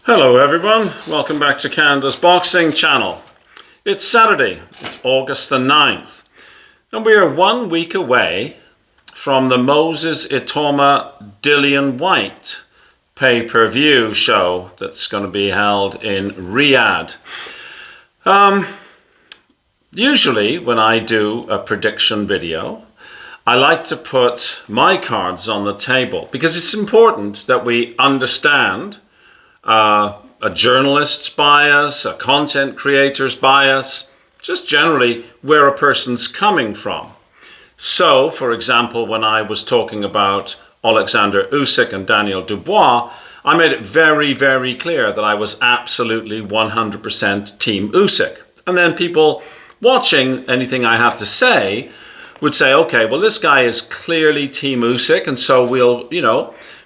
Hello everyone, welcome back to Canada's Boxing Channel. It's Saturday, it's August the 9th, and we are 1 week away from the Moses ITAUMA DILLIAN WHYTE pay-per-view show that's going to be held in Riyadh. Usually when I do a prediction video, I like to put my cards on the table because it's important that we understand a journalist's bias, a content creator's bias, just generally where a person's coming from. So, for example, when I was talking about Alexander Usyk and Daniel Dubois, I made it very, very clear that I was absolutely 100% Team Usyk. And then people watching anything I have to say would say, okay, well, this guy is clearly Team Usyk, and so we'll,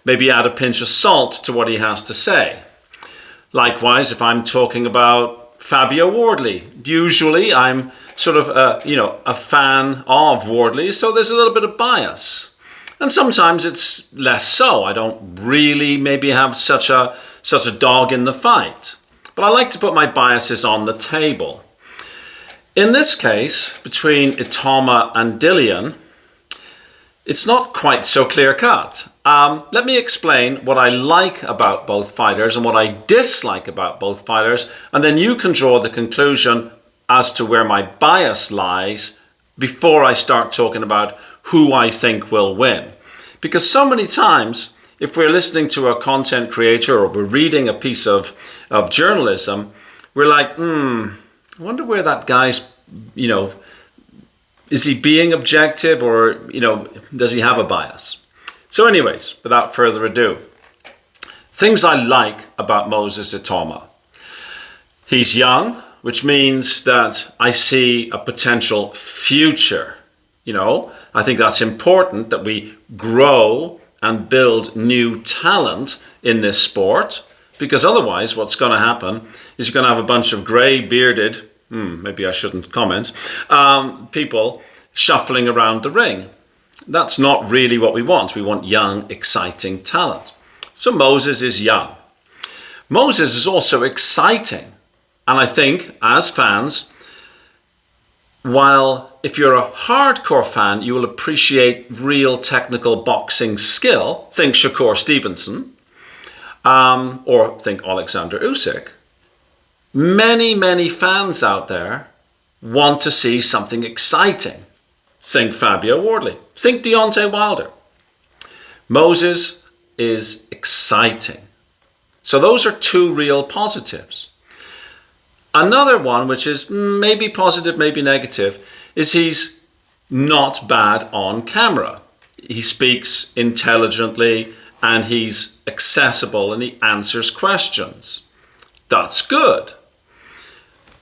maybe add a pinch of salt to what he has to say. Likewise, if I'm talking about Fabio Wardley, usually I'm sort of a fan of Wardley, so there's a little bit of bias. And sometimes it's less so. I don't really maybe have such a dog in the fight. But I like to put my biases on the table. In this case, between ITAUMA and DILLIAN, it's not quite so clear-cut. Let me explain what I like about both fighters and what I dislike about both fighters, and then you can draw the conclusion as to where my bias lies before I start talking about who I think will win. Because so many times, if we're listening to a content creator or we're reading a piece of journalism, we're like, I wonder where that guy's, is he being objective or, does he have a bias? So anyways, without further ado, things I like about Moses ITAUMA. He's young, which means that I see a potential future. I think that's important that we grow and build new talent in this sport, because otherwise what's going to happen is you're going to have a bunch of grey bearded, maybe I shouldn't comment, people shuffling around the ring. That's not really what we want. We want young, exciting talent. So Moses is young. Moses is also exciting. And I think, as fans, while if you're a hardcore fan, you will appreciate real technical boxing skill, think Shakur Stevenson, or think Alexander Usyk, many, many fans out there want to see something exciting. Think Fabio Wardley. Think Deontay Wilder. Moses is exciting. So those are two real positives. Another one, which is maybe positive, maybe negative, is he's not bad on camera. He speaks intelligently and he's accessible and he answers questions. That's good.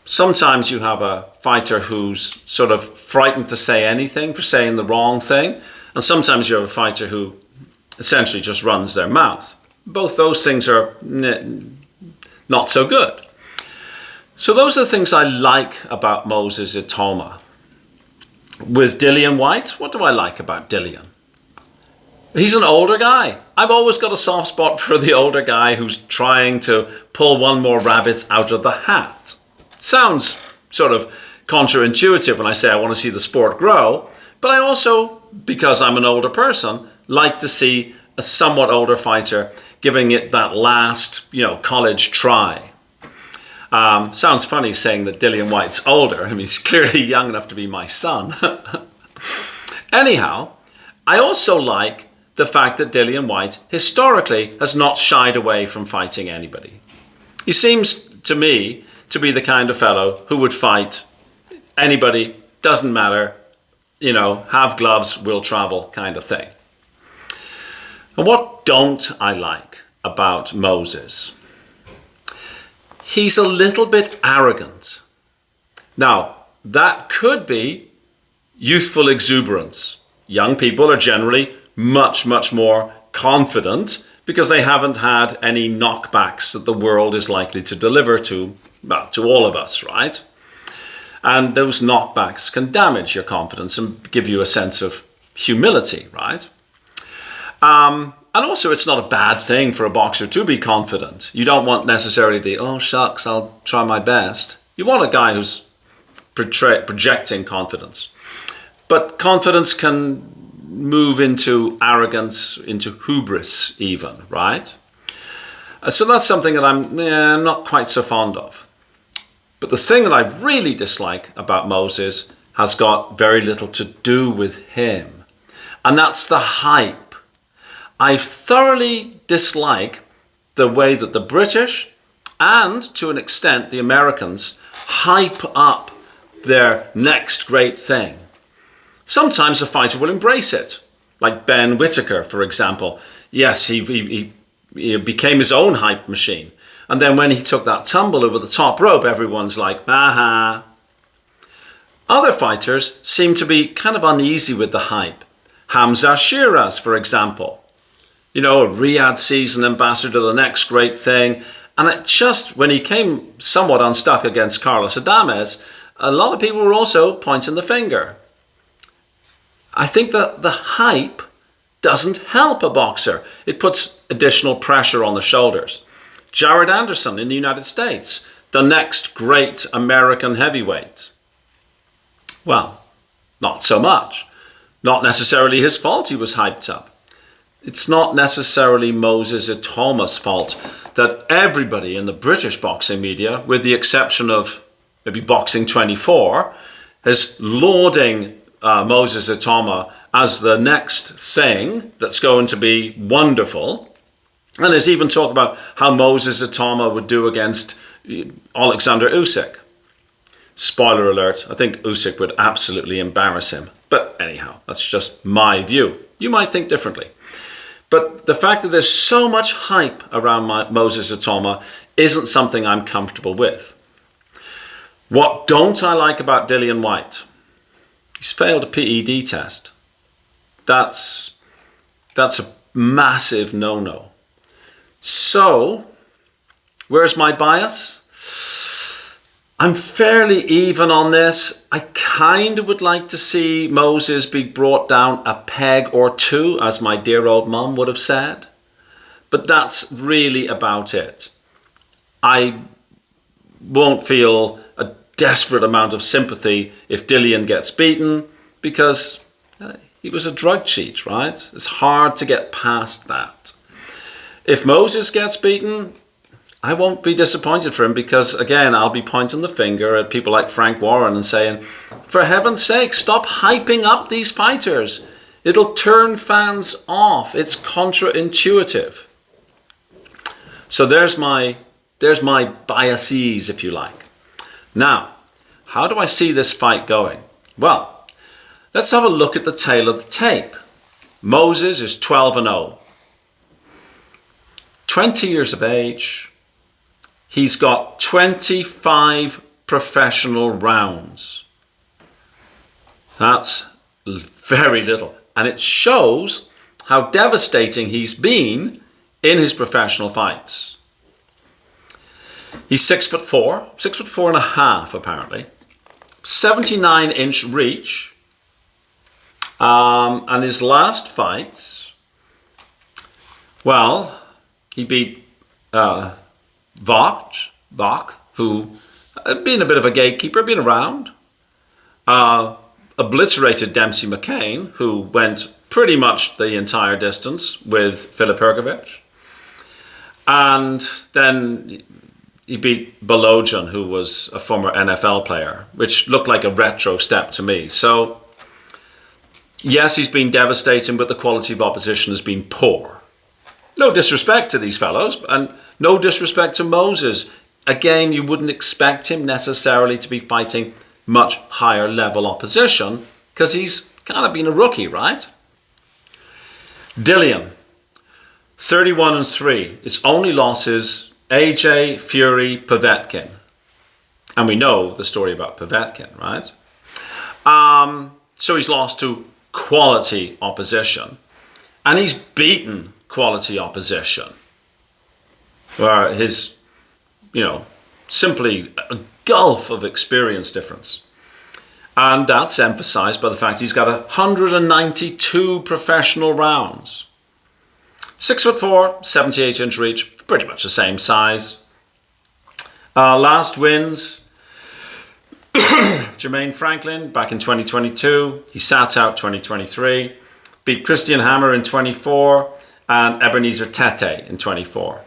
Sometimes you have a fighter who's sort of frightened to say anything for saying the wrong thing. And sometimes you have a fighter who essentially just runs their mouth. Both those things are not so good. So those are the things I like about Moses ITAUMA. With DILLIAN WHYTE, what do I like about DILLIAN? He's an older guy. I've always got a soft spot for the older guy who's trying to pull one more rabbit out of the hat. Sounds sort of counterintuitive when I say I want to see the sport grow, but I also, because I'm an older person, like to see a somewhat older fighter giving it that last, college try. Sounds funny saying that DILLIAN WHYTE's older. I mean, he's clearly young enough to be my son. Anyhow, I also like the fact that DILLIAN WHYTE historically has not shied away from fighting anybody. He seems to me to be the kind of fellow who would fight anybody, doesn't matter, have gloves, will travel kind of thing. And what don't I like about Moses? He's a little bit arrogant. Now, that could be youthful exuberance. Young people are generally much, much more confident because they haven't had any knockbacks that the world is likely to deliver to all of us, right? And those knockbacks can damage your confidence and give you a sense of humility, right? And also, it's not a bad thing for a boxer to be confident. You don't want necessarily the, oh, shucks, I'll try my best. You want a guy who's projecting confidence. But confidence can move into arrogance, into hubris even, right? So that's something that I'm not quite so fond of. But the thing that I really dislike about Moses has got very little to do with him. And that's the hype. I thoroughly dislike the way that the British and, to an extent, the Americans hype up their next great thing. Sometimes a fighter will embrace it, like Ben Whittaker, for example. Yes, he became his own hype machine. And then when he took that tumble over the top rope, everyone's like, aha. Other fighters seem to be kind of uneasy with the hype. Hamza Shiraz, for example. You know, a Riyadh season ambassador, the next great thing. And it just, when he came somewhat unstuck against Carlos Adames, a lot of people were also pointing the finger. I think that the hype doesn't help a boxer. It puts additional pressure on the shoulders. Jared Anderson in the United States, the next great American heavyweight. Well, not so much. Not necessarily his fault he was hyped up. It's not necessarily Moses ITAUMA's fault that everybody in the British boxing media, with the exception of maybe Boxing 24, is lauding Moses ITAUMA as the next thing that's going to be wonderful. And there's even talk about how Moses ITAUMA would do against Alexander Usyk. Spoiler alert, I think Usyk would absolutely embarrass him. But anyhow, that's just my view. You might think differently. But the fact that there's so much hype around Moses ITAUMA isn't something I'm comfortable with. What don't I like about Dillian Whyte? He's failed a PED test. That's a massive no-no. So, where's my bias? I'm fairly even on this. I kind of would like to see Moses be brought down a peg or two, as my dear old mum would have said. But that's really about it. I won't feel a desperate amount of sympathy if Dillian gets beaten, because he was a drug cheat, right? It's hard to get past that. If Moses gets beaten, I won't be disappointed for him, because, again, I'll be pointing the finger at people like Frank Warren and saying, for heaven's sake, stop hyping up these fighters. It'll turn fans off. It's counterintuitive. So there's my biases, if you like. Now, how do I see this fight going? Well, let's have a look at the tail of the tape. Moses is 12-0. 20 years of age. He's got 25 professional rounds. That's very little. And it shows how devastating he's been in his professional fights. He's 6'4", 6'4.5" apparently. 79-inch reach. And his last fights, well, he beat Vach, who had been a bit of a gatekeeper, been around. Obliterated Dempsey McCain, who went pretty much the entire distance with Filip Hrgovic. And then he beat Balojan, who was a former NFL player, which looked like a retro step to me. So, yes, he's been devastating, but the quality of opposition has been poor. No disrespect to these fellows, and no disrespect to Moses. Again, you wouldn't expect him necessarily to be fighting much higher level opposition, because he's kind of been a rookie, right? Dillian, 31-3. His only losses, AJ, Fury, Povetkin. And we know the story about Povetkin, right? So he's lost to quality opposition. And he's beaten quality opposition, where his, simply a gulf of experience difference. And that's emphasized by the fact he's got 192 professional rounds. 6'4", 78-inch reach, pretty much the same size. Last wins, Jermaine Franklin back in 2022. He sat out 2023. Beat Christian Hammer in 24 and Ebenezer Tete in 24.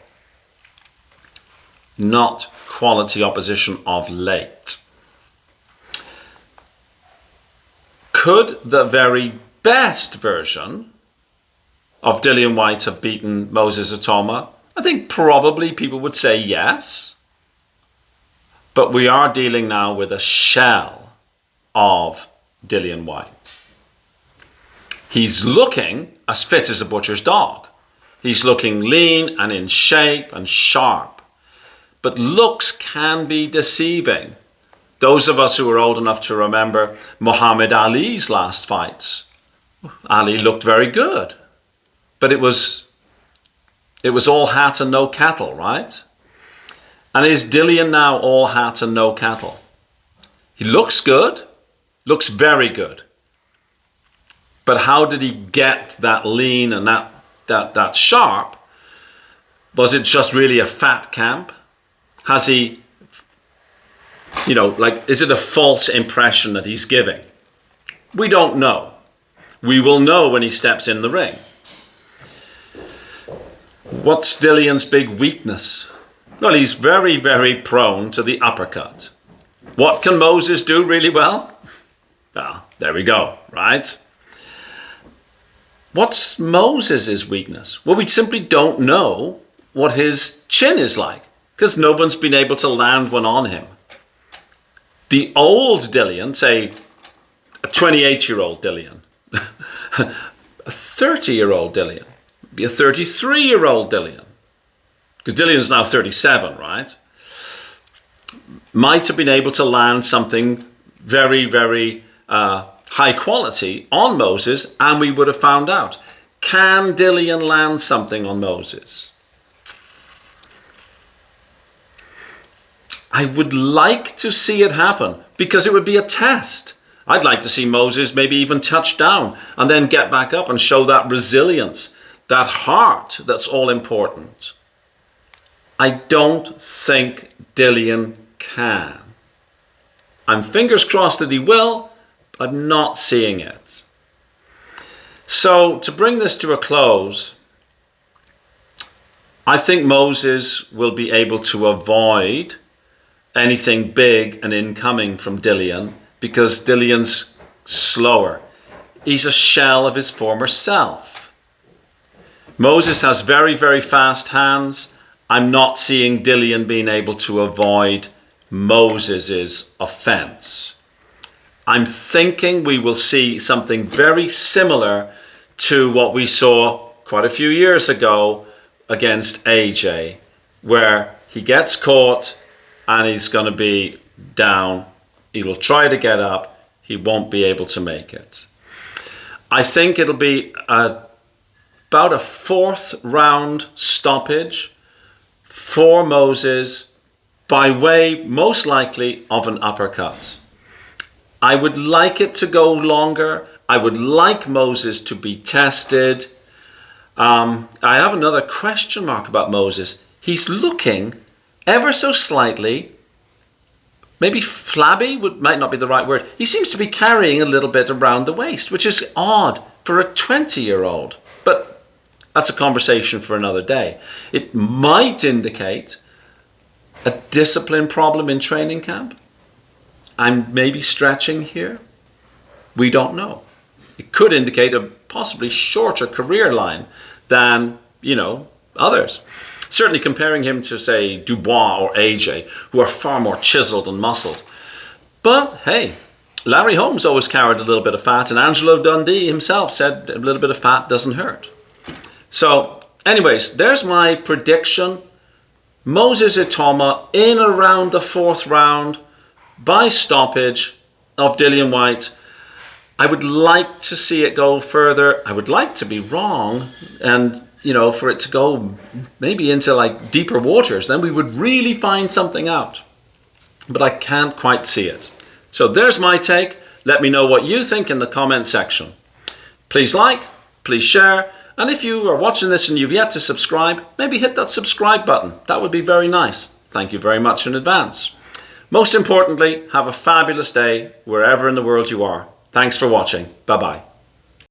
Not quality opposition of late. Could the very best version of Dillian Whyte have beaten Moses ITAUMA? I think probably people would say yes. But we are dealing now with a shell of Dillian Whyte. He's looking as fit as a butcher's dog. He's looking lean and in shape and sharp. But looks can be deceiving. Those of us who are old enough to remember Muhammad Ali's last fights, Ali looked very good. But it was all hat and no cattle, right? And is Dillian now all hat and no cattle? He looks good, looks very good. But how did he get that lean and that sharp? Was it just really a fat camp? Has he, is it a false impression that he's giving? We don't know. We will know when he steps in the ring. What's Dillian's big weakness? Well, he's very, very prone to the uppercut. What can Moses do really well? Well, there we go, right? What's Moses' weakness? Well, we simply don't know what his chin is like because no one's been able to land one on him. The old Dillian, say a 28-year-old Dillian, a 30-year-old Dillian, be a 33-year-old Dillian, because Dillian's now 37, right? Might have been able to land something very, very high quality on Moses, and we would have found out. Can Dillian land something on Moses? I would like to see it happen because it would be a test. I'd like to see Moses maybe even touch down and then get back up and show that resilience, that heart that's all important. I don't think Dillian can. I'm fingers crossed that he will, but I'm not seeing it. So to bring this to a close, I think Moses will be able to avoid anything big and incoming from Dillian because Dillian's slower. He's a shell of his former self. Moses has very, very fast hands. I'm not seeing Dillian being able to avoid Moses's offense. I'm thinking we will see something very similar to what we saw quite a few years ago against AJ, where he gets caught and he's going to be down. He will try to get up. He won't be able to make it. I think it'll be about a 4th round stoppage for Moses by way, most likely, of an uppercut. I would like it to go longer. I would like Moses to be tested. I have another question mark about Moses. He's looking ever so slightly, maybe flabby might not be the right word. He seems to be carrying a little bit around the waist, which is odd for a 20-year-old. But that's a conversation for another day. It might indicate a discipline problem in training camp. I'm maybe stretching here. We don't know. It could indicate a possibly shorter career line than, others. Certainly comparing him to, say, Dubois or AJ, who are far more chiseled and muscled. But, hey, Larry Holmes always carried a little bit of fat, and Angelo Dundee himself said a little bit of fat doesn't hurt. So, anyways, there's my prediction. Moses ITAUMA in around the 4th round by stoppage of Dillian Whyte. I would like to see it go further. I would like to be wrong and, for it to go maybe into like deeper waters. Then we would really find something out. But I can't quite see it. So there's my take. Let me know what you think in the comment section. Please like, please share, And if you are watching this and you've yet to subscribe, maybe hit that subscribe button. That would be very nice. Thank you very much in advance. Most importantly, have a fabulous day wherever in the world you are. Thanks for watching. Bye-bye.